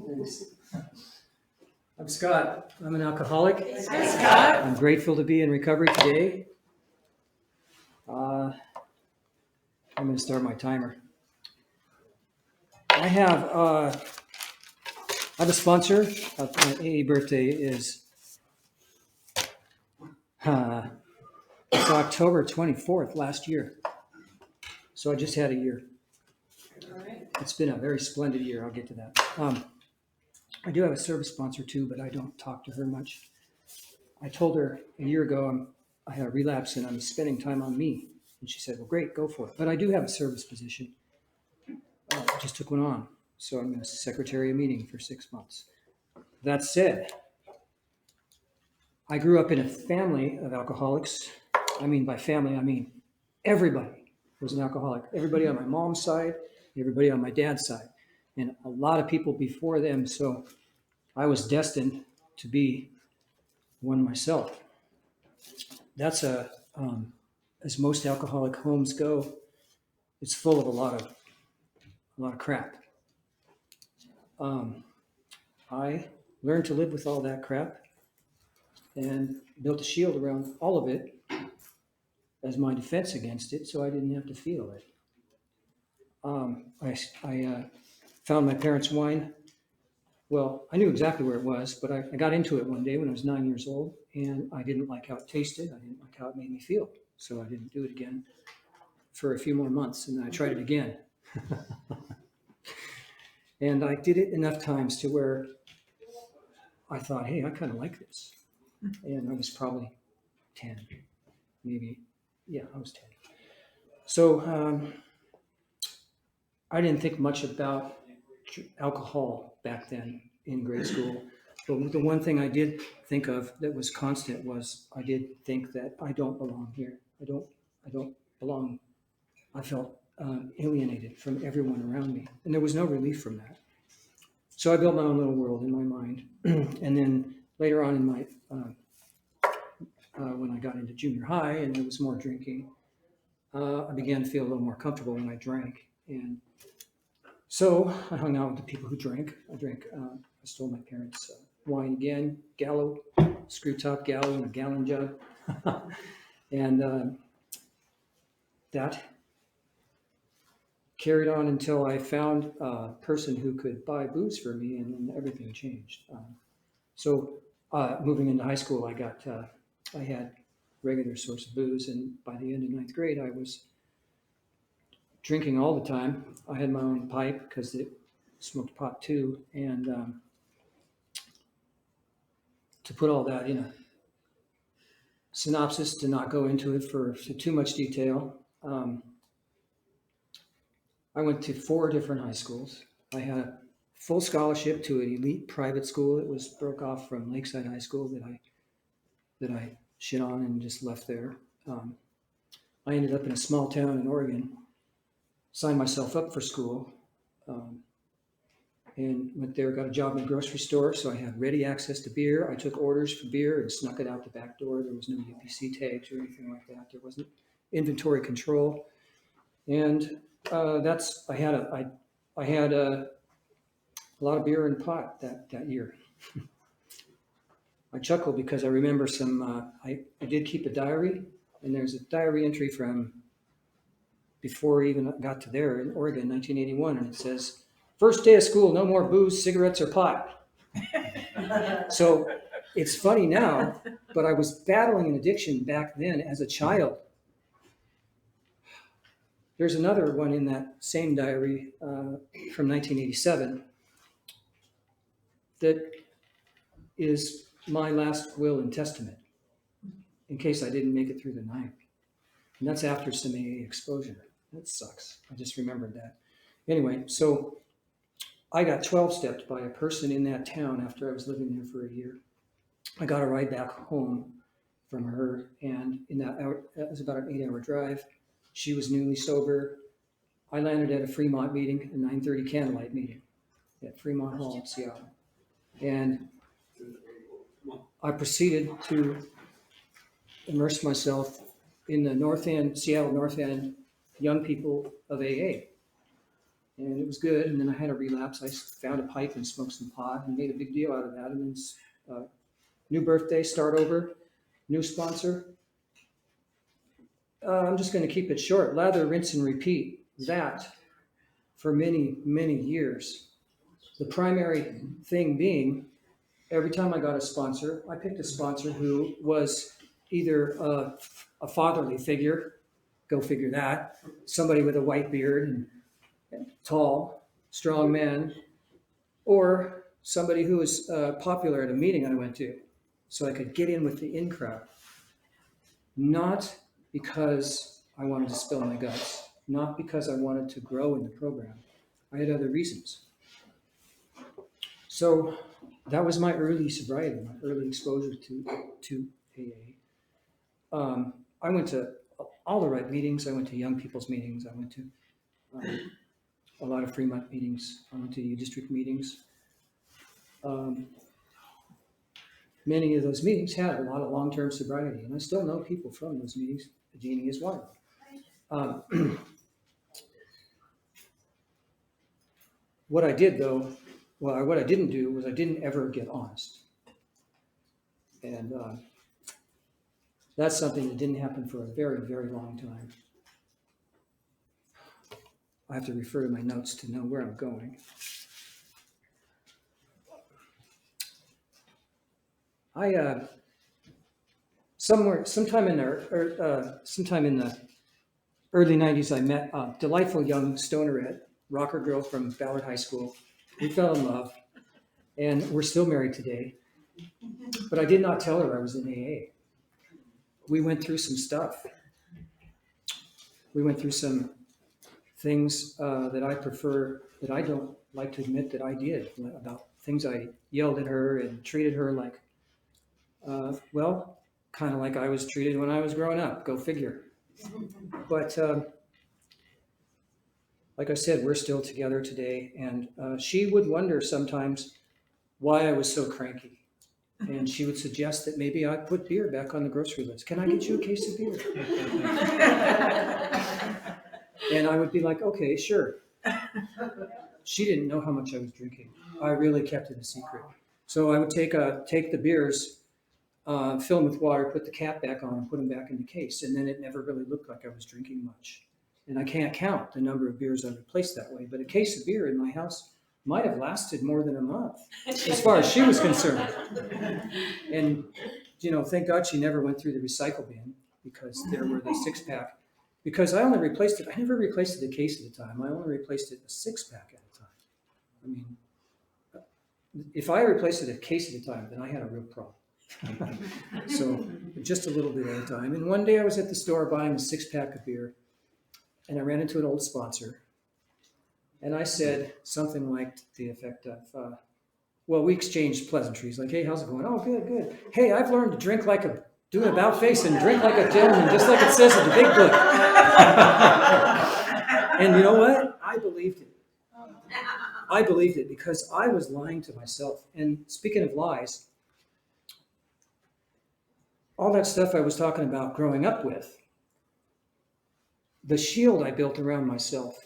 Thanks. I'm Scott. I'm an alcoholic. Hi, Scott. I'm grateful to be in recovery today. I'm going to start my timer. I have a sponsor. My AA birthday is it's October 24th last year. So I just had a year. All right. It's been a very splendid year. I'll get to that. I do have a service sponsor too, but I don't talk to her much. I told her a year ago I had a relapse and I'm spending time on me. And she said, well, great, go for it. But I do have a service position. I just took one on. So I'm going to secretary a meeting for 6 months. That said, I grew up in a family of alcoholics. I mean, by family, I mean everybody was an alcoholic. Everybody on my mom's side, everybody on my dad's side, and a lot of people before them. So I was destined to be one myself. That's as most alcoholic homes go, it's full of a lot of crap. I learned to live with all that crap and built a shield around all of it as my defense against it, so I didn't have to feel it. I found my parents' wine. Well, I knew exactly where it was, but I got into it one day when I was 9 years old, and I didn't like how it tasted. I didn't like how it made me feel, so I didn't do it again for a few more months, and then I tried it again. And I did it enough times to where I thought, hey, I kind of like this. And I was probably 10, maybe. Yeah, I was 10. So I didn't think much about alcohol back then in grade school. But the one thing I did think of that was constant was I did think that I don't belong here. I don't belong. I felt alienated from everyone around me. And there was no relief from that. So I built my own little world in my mind. And then later on in my, when I got into junior high and there was more drinking, I began to feel a little more comfortable when I drank. And so I hung out with the people who drank. I stole my parents' wine again, Gallo, screw top Gallo in a gallon jug. And that carried on until I found a person who could buy booze for me, and then everything changed. So moving into high school, I had regular source of booze, and by the end of ninth grade, I was drinking all the time. I had my own pipe because it smoked pot too, and to put all that in a synopsis, to not go into it for too much detail, I went to 4 different high schools. I had a full scholarship to an elite private school that was broke off from Lakeside High School that I shit on and just left there. I ended up in a small town in Oregon, signed myself up for school, and went there, got a job in a grocery store, so I had ready access to beer. I took orders for beer and snuck it out the back door. There was no UPC tags or anything like that. There wasn't inventory control. And I had a lot of beer and pot that year. I chuckle because I remember I did keep a diary, and there's a diary entry from before I even got to there in Oregon, 1981, and it says, first day of school, no more booze, cigarettes, or pot. So it's funny now, but I was battling an addiction back then as a child. There's another one in that same diary from 1987 that is my last will and testament in case I didn't make it through the night. And that's after some AA exposure. That sucks. I just remembered that. Anyway, so I got 12-stepped by a person in that town after I was living there for a year. I got a ride back home from her, and that was about an 8-hour drive. She was newly sober. I landed at a Fremont meeting, a 9:30 candlelight meeting at Fremont Hall in Seattle. And I proceeded to immerse myself in the Seattle North End young people of AA. and it was good. And then I had a relapse. I found a pipe and smoked some pot and made a big deal out of that. And then new birthday, start over, new sponsor. I'm just going to keep it short. Lather, rinse, and repeat that for many, many years. The primary thing being, every time I got a sponsor, I picked a sponsor who was either a fatherly figure, go figure that, somebody with a white beard and tall, strong man, or somebody who was popular at a meeting I went to, so I could get in with the in crowd. Not because I wanted to spill my guts, not because I wanted to grow in the program. I had other reasons. So that was my early sobriety, my early exposure to AA. I went to all the right meetings. I went to young people's meetings. I went to a lot of Fremont meetings. I went to U-District meetings. Many of those meetings had a lot of long-term sobriety, and I still know people from those meetings. Jeannie is one. What I did though, well, what I didn't do was I didn't ever get honest. And that's something that didn't happen for a very, very long time. I have to refer to my notes to know where I'm going. Sometime in the early 90s, I met a delightful young stonerette, rocker girl from Ballard High School. We fell in love, and we're still married today. But I did not tell her I was in AA. We went through some stuff. We went through some things that I don't like to admit that I did, about things I yelled at her and treated her like, kind of like I was treated when I was growing up. Go figure. But like I said, we're still together today, and she would wonder sometimes why I was so cranky. And she would suggest that maybe I put beer back on the grocery list. Can I get you a case of beer? And I would be like, okay, sure. She didn't know how much I was drinking. I really kept it a secret. So I would take the beers, fill them with water, put the cap back on, and put them back in the case. And then it never really looked like I was drinking much. And I can't count the number of beers I replaced that way. But a case of beer in my house might have lasted more than a month, as far as she was concerned. And, thank God she never went through the recycle bin, because there were the 6-pack. Because I never replaced it a case at a time. I only replaced it a 6-pack at a time. I mean, if I replaced it a case at a time, then I had a real problem. So just a little bit at a time. And one day I was at the store buying a 6-pack of beer, and I ran into an old sponsor. And I said something like to the effect of, we exchanged pleasantries, like, hey, how's it going? Oh, good, good. Hey, I've learned to drink like do an about face and drink like a gentleman, just like it says in the big book. And you know what? I believed it. I believed it because I was lying to myself. And speaking of lies, all that stuff I was talking about growing up with, the shield I built around myself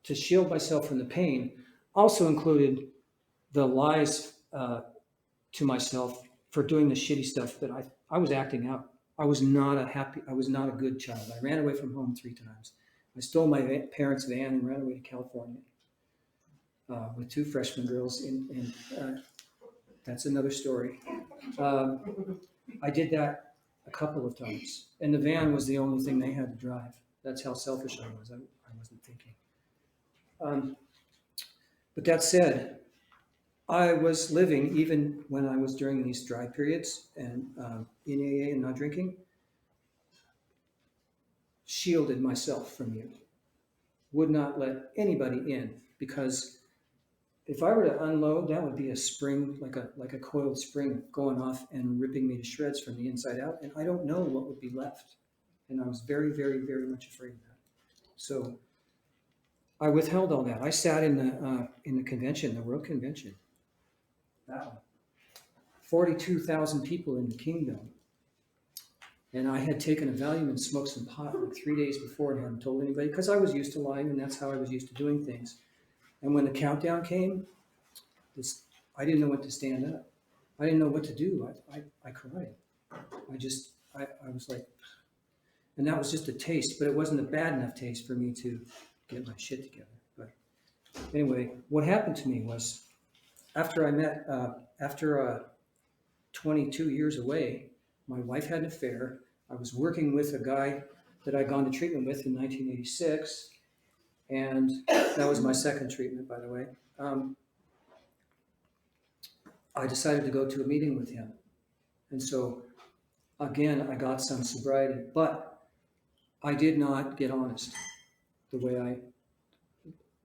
to shield myself from the pain also included the lies to myself for doing the shitty stuff that I was acting out. I was not a good child. I ran away from home 3 times. I stole my parents' van and ran away to California with 2 freshman girls. And that's another story. I did that a couple of times. And the van was the only thing they had to drive. That's how selfish I was. I wasn't thinking. But that said, I was living, even when I was during these dry periods and in AA and not drinking, shielded myself from you. Would not let anybody in, because if I were to unload, that would be a spring, like a coiled spring going off and ripping me to shreds from the inside out, and I don't know what would be left. And I was very, very, very much afraid of that. So I withheld all that. I sat in the convention, the World Convention. That one. 42,000 people in the kingdom. And I had taken a Valium and smoked some pot like 3 days before and hadn't told anybody, because I was used to lying, and that's how I was used to doing things. And when the countdown came, I didn't know what to stand up. I didn't know what to do. I cried. I was like, and that was just a taste, but it wasn't a bad enough taste for me to get my shit together. But anyway, what happened to me was after 22 years away, my wife had an affair. I was working with a guy that I'd gone to treatment with in 1986, and that was my second treatment, by the way. I decided to go to a meeting with him. And so, again, I got some sobriety, but I did not get honest the way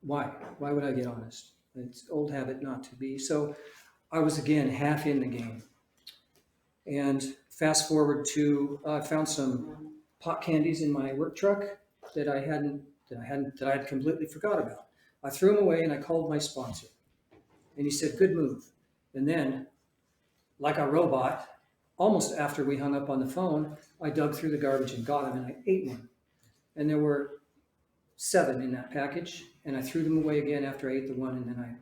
why would I get honest? It's old habit not to be. So I was, again, half in the game. And fast forward to, I found some pot candies in my work truck that I had completely forgot about. I threw them away and I called my sponsor. And he said, good move. And then, like a robot, almost after we hung up on the phone, I dug through the garbage and got them, and I ate one. And there were 7 in that package, and I threw them away again after I ate the one, and then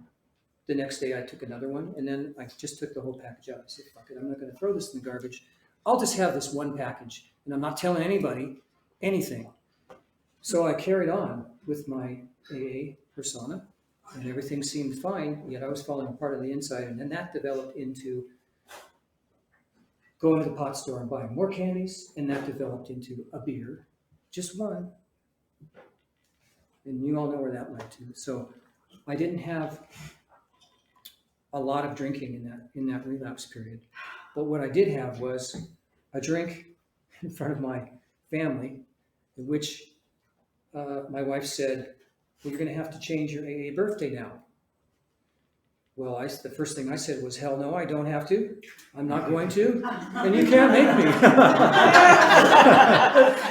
the next day I took another one, and then I just took the whole package out. I said, fuck it, I'm not going to throw this in the garbage. I'll just have this one package, and I'm not telling anybody anything. So I carried on with my AA persona, and everything seemed fine, yet I was falling apart on the inside, and then that developed into going to the pot store and buying more candies, and that developed into a beer, just one. And you all know where that led to. So I didn't have a lot of drinking in that relapse period. But what I did have was a drink in front of my family, in which my wife said, well, you're going to have to change your AA birthday now. Well, the first thing I said was, hell no, I don't have to. I'm not going to. And you can't make me.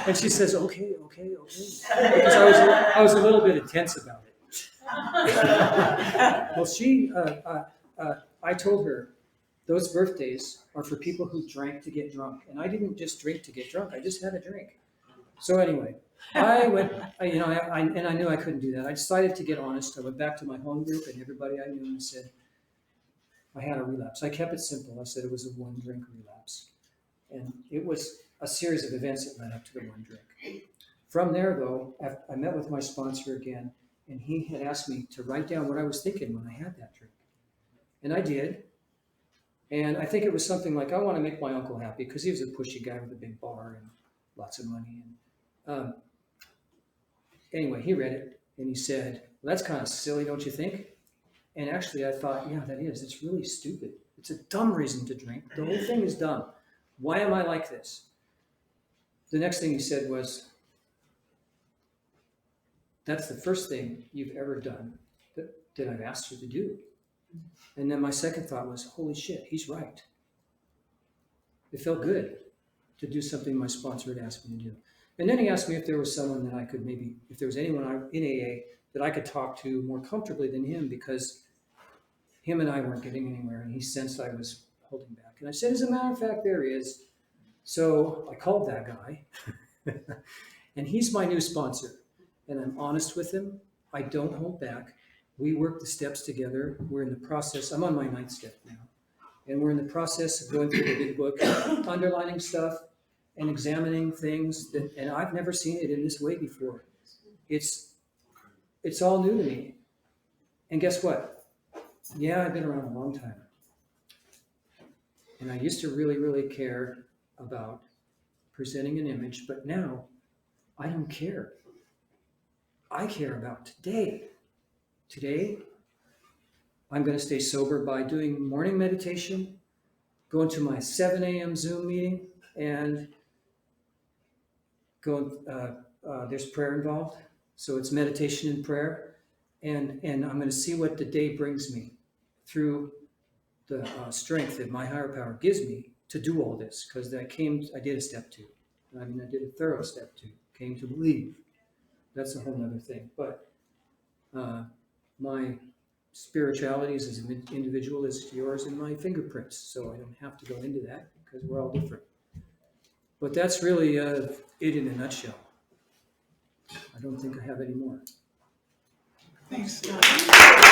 And she says, okay. Because I was a little bit intense about it. Well, I told her, those birthdays are for people who drank to get drunk. And I didn't just drink to get drunk. I just had a drink. So anyway, I went, and I knew I couldn't do that. I decided to get honest. I went back to my home group and everybody I knew and said, I had a relapse. I kept it simple. I said it was a 1-drink relapse. And it was a series of events that led up to the 1 drink. From there, though, I met with my sponsor again, and he had asked me to write down what I was thinking when I had that drink. And I did. And I think it was something like, I want to make my uncle happy, because he was a pushy guy with a big bar and lots of money. And anyway, he read it, and he said, well, that's kind of silly, don't you think? And actually, I thought, yeah, that is. It's really stupid. It's a dumb reason to drink. The whole thing is dumb. Why am I like this? The next thing he said was, that's the first thing you've ever done that I've asked you to do. And then my second thought was, holy shit, he's right. It felt good to do something my sponsor had asked me to do. And then he asked me if there was someone that I could if there was anyone in AA that I could talk to more comfortably than him, because him and I weren't getting anywhere, and he sensed I was holding back. And I said, as a matter of fact, there is. So I called that guy, and he's my new sponsor, and I'm honest with him. I don't hold back. We work the steps together. We're in the process. I'm on my 9th step now, and we're in the process of going through the big book, underlining stuff and examining things and I've never seen it in this way before. It's all new to me. And guess what? Yeah, I've been around a long time. And I used to really, really care about presenting an image, but now I don't care. I care about today. Today, I'm going to stay sober by doing morning meditation, going to my 7 a.m. Zoom meeting, and there's prayer involved. So it's meditation and prayer. And I'm going to see what the day brings me through the strength that my higher power gives me to do all this. Because I did a step 2. I did a thorough step 2. Came to believe. That's a whole other thing. But my spirituality is as individual as yours and my fingerprints. So I don't have to go into that because we're all different. But that's really it in a nutshell. I don't think I have any more. Thanks.